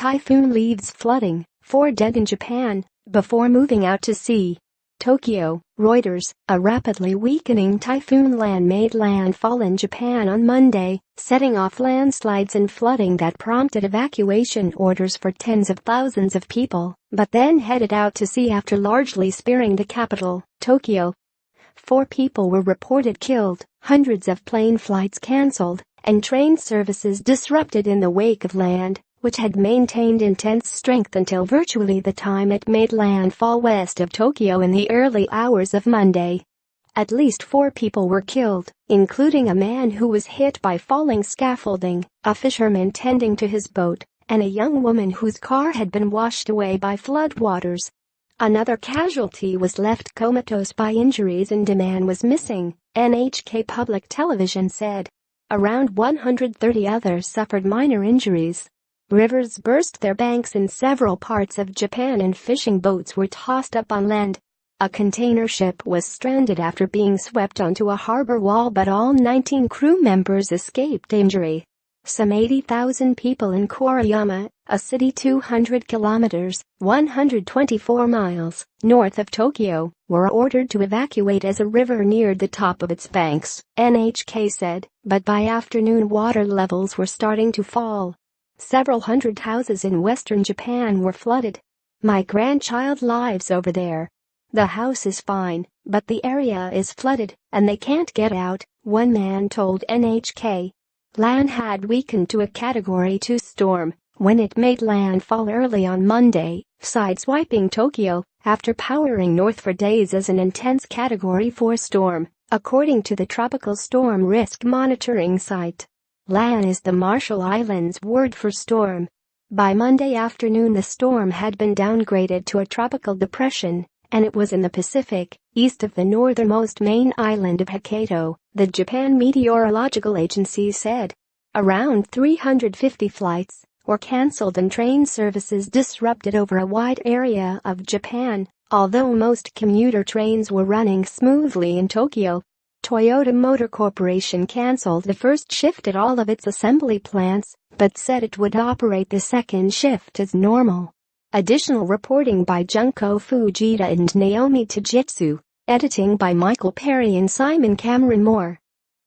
Typhoon leaves flooding, 4 dead in Japan, before moving out to sea. Tokyo, Reuters, a rapidly weakening typhoon made landfall in Japan on Monday, setting off landslides and flooding that prompted evacuation orders for tens of thousands of people, but then headed out to sea after largely sparing the capital, Tokyo. 4 people were reported killed, hundreds of plane flights cancelled, and train services disrupted in the wake of land, which had maintained intense strength until virtually the time it made landfall west of Tokyo in the early hours of Monday. At least 4 people were killed, including a man who was hit by falling scaffolding, a fisherman tending to his boat, and a young woman whose car had been washed away by floodwaters. Another casualty was left comatose by injuries and a man was missing, NHK Public Television said. Around 130 others suffered minor injuries. Rivers burst their banks in several parts of Japan and fishing boats were tossed up on land. A container ship was stranded after being swept onto a harbor wall, but all 19 crew members escaped injury. Some 80,000 people in Koriyama, a city 200 kilometers, 124 miles, north of Tokyo, were ordered to evacuate as a river neared the top of its banks, NHK said, but by afternoon water levels were starting to fall. Several hundred houses in western Japan were flooded. "My grandchild lives over there. The house is fine, but the area is flooded, and they can't get out," one man told NHK. Lan had weakened to a Category 2 storm when it made landfall early on Monday, sideswiping Tokyo after powering north for days as an intense Category 4 storm, according to the Tropical Storm Risk Monitoring site. Lan is the Marshall Islands word for storm. By Monday afternoon the storm had been downgraded to a tropical depression, and it was in the Pacific, east of the northernmost main island of Hokkaido, the Japan Meteorological Agency said. Around 350 flights were cancelled and train services disrupted over a wide area of Japan, although most commuter trains were running smoothly in Tokyo. Toyota Motor Corporation cancelled the first shift at all of its assembly plants, but said it would operate the second shift as normal. Additional reporting by Junko Fujita and Naomi Tajitsu. Editing by Michael Perry and Simon Cameron Moore.